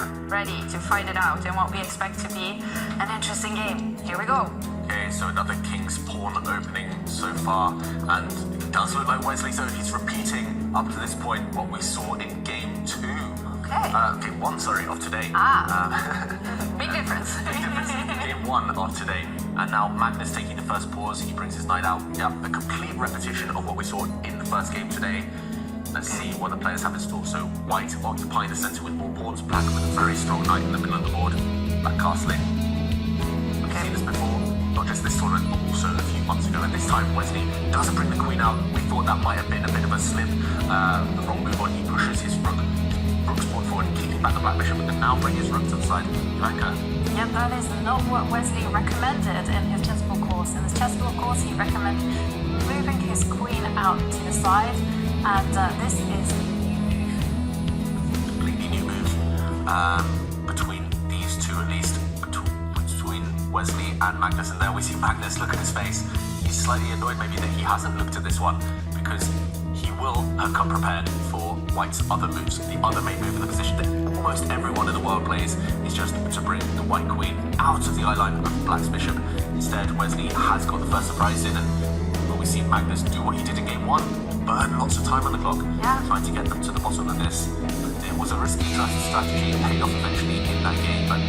Ready to find it out in what we expect to be an interesting game. Here we go. Okay, so another King's Pawn opening so far, and it does look like Wesley, so he's repeating up to this point what we saw in game 2. Okay. Game 1, sorry, of today. Big difference. Big difference. Game 1 of today. And now Magnus taking the first pause, he brings his knight out. Yep, a complete repetition of what we saw in the first game today. Let's see what the players have in store. So white occupying the center with more pawns, black with a very strong knight in the middle of the board. Black castling. We've seen this before, not just this tournament, but also a few months ago. And this time Wesley doesn't bring the queen out. We thought that might have been a bit of a slip. The wrong move on, he pushes his rook's pawn forward, kicking back the black bishop, but can now bring his rook to the side. Ivanka. Yeah, that is not what Wesley recommended in his chessboard course. In his chessboard course, he recommended moving his queen out to the side. And this is a new move. Completely new move. Between these two, at least, between Wesley and Magnus. And there we see Magnus, look at his face. He's slightly annoyed maybe that he hasn't looked at this one, because he will have come prepared for White's other moves. The other main move in the position that almost everyone in the world plays is just to bring the white queen out of the eye line of Black's bishop. Instead, Wesley has got the first surprise in, and we see Magnus do what he did in game 1. Burn lots of time on the clock, trying to get them to the bottom of this. It was a risky strategy, it paid off eventually in that game, but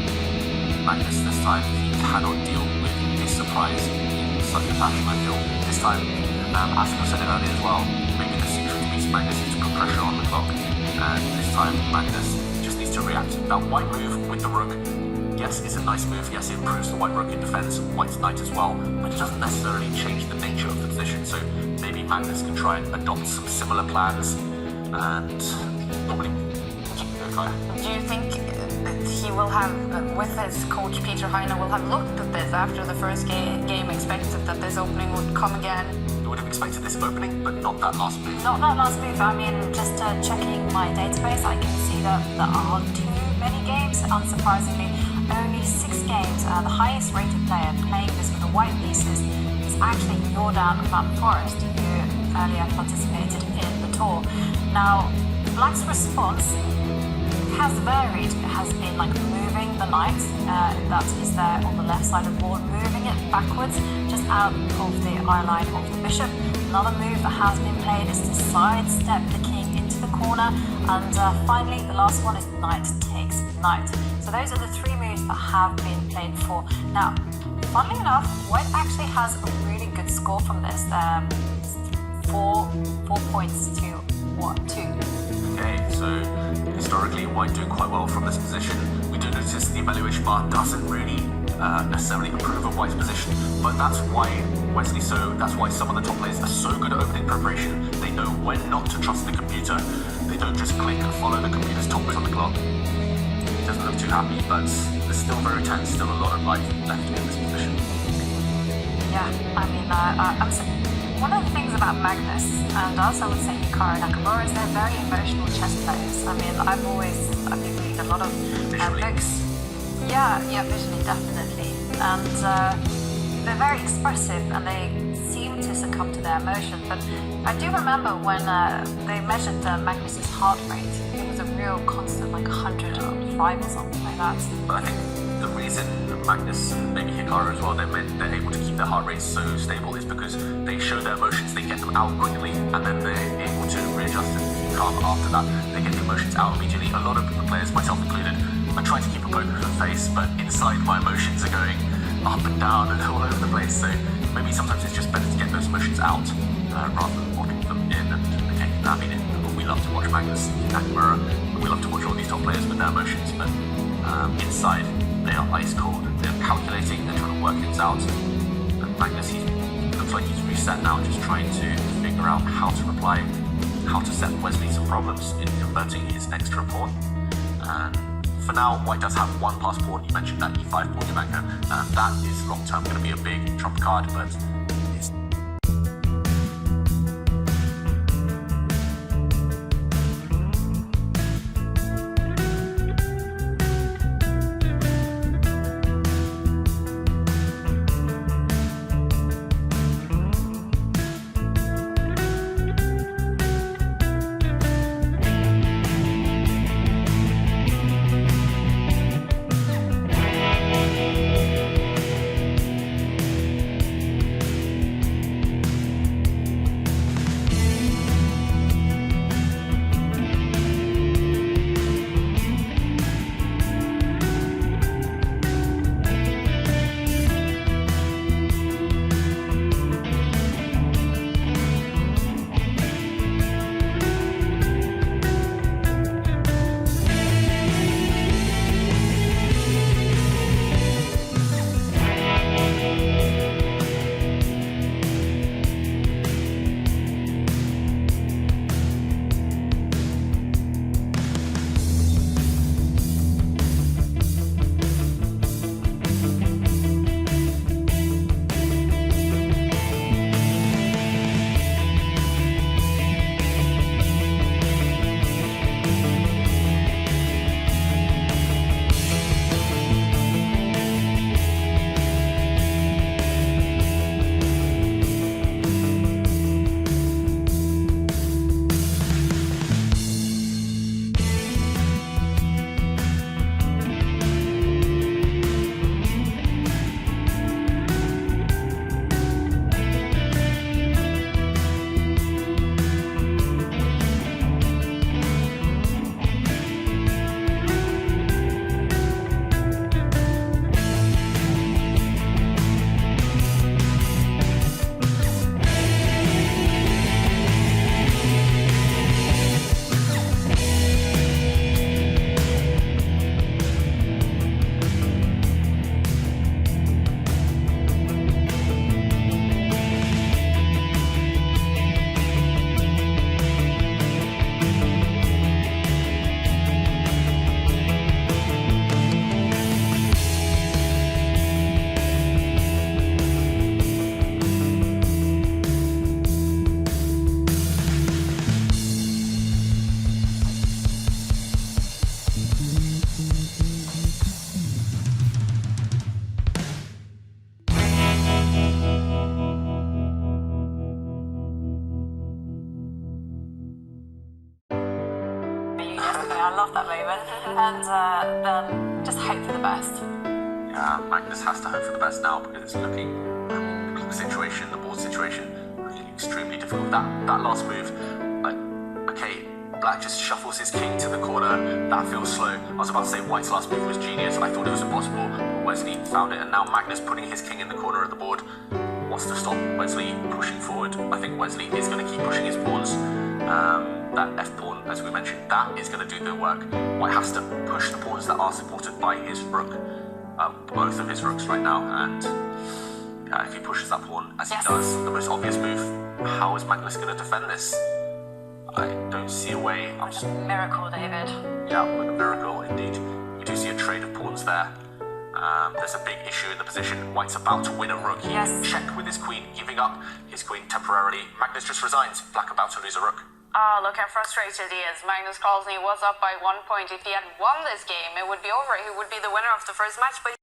Magnus this time, he cannot deal with this surprise in such a fashion, I feel. This time, as I said it earlier as well, maybe the secret to beating Magnus is to put pressure on the clock, and this time Magnus just needs to react. That white move with the rook, yes, it's a nice move, yes, it improves the white rook in defense, white's knight as well, but it doesn't necessarily change the nature of the position, so maybe Magnus can try and adopt some similar plans, and probably Do you think that he will have, with his coach Peter Heine, will have looked at this after the first game, expected that this opening would come again? You would have expected this opening, but not that last move. Not that last move. I mean, just checking my database, I can see that there aren't too many games. Unsurprisingly, only 6 games. The highest rated player playing this with the white pieces is actually Jordan van Forest, who earlier participated in the tour. Now, Black's response has varied. It has been like moving the knight that is there on the left side of the board, moving it backwards, just out of the eye line of the bishop. Another move that has been played is to sidestep the king into the corner, and finally the last one is knight takes knight. So those are the 3 moves that have been played before. Now, funnily enough, White actually has a really good score from this. 4 points to 2. Okay, so historically White doing quite well from this position. We do notice the evaluation bar doesn't really necessarily approve of White's position, but that's why Wesley, that's why some of the top players are so good at opening preparation. They know when not to trust the computer. They don't just click and follow the computer's top bit on the clock. He doesn't look too happy, but it's still very tense, still a lot of life left in this position. Yeah, I mean, one of the things about Magnus, and also I would say Hikaru Nakamura, is they're very emotional chess players. I mean, I've been reading a lot of books. Yeah, visually, definitely. And they're very expressive, and they seem to succumb to their emotion. But I do remember when they measured Magnus's heart rate. It was a real constant, like 105 or something like that. But I think the reason Magnus and maybe Hikaru as well, they're able to keep their heart rate so stable is because they show their emotions, they get them out quickly, and then they're able to readjust and keep calm after that. They get the emotions out immediately. A lot of the players, myself included, I try to keep a poker face, but inside my emotions are going up and down and all over the place. So maybe sometimes it's just better to get those emotions out rather than locking them in. And okay, I mean, we love to watch Magnus Nakamura, we love to watch all these top players with their emotions, but inside they are ice cold. They're calculating, they're trying to work things out. And Magnus, he looks like he's reset now, just trying to figure out how to reply, how to set Wesley some problems in converting his extra pawn. And for now, White does have 1 pass pawn. You mentioned that E5 pawn, Ivanka, and that is long term going to be a big trump card, but and then just hope for the best. Yeah, Magnus has to hope for the best now because it's looking, the board situation, looking extremely difficult. That last move, okay, Black just shuffles his king to the corner. That feels slow. I was about to say White's last move was genius. I thought it was impossible, but Wesley found it, and now Magnus putting his king in the corner of the board wants to stop Wesley pushing forward. I think Wesley is going to keep pushing his pawns. That F pawn, as we mentioned, that is going to do the work. White has to push the pawns that are supported by his rook, both of his rooks right now, and if he pushes that pawn as he does, the most obvious move, how is Magnus going to defend this? I don't see a way. Miracle, David. Yeah, with a miracle indeed. We do see a trade of pawns there. There's a big issue in the position. White's about to win a rook. He can check with his queen, giving up his queen temporarily. Magnus just resigns. Black about to lose a rook. Oh, look how frustrated he is. Magnus Carlsen was up by 1 point. If he had won this game, it would be over. He would be the winner of the first match, but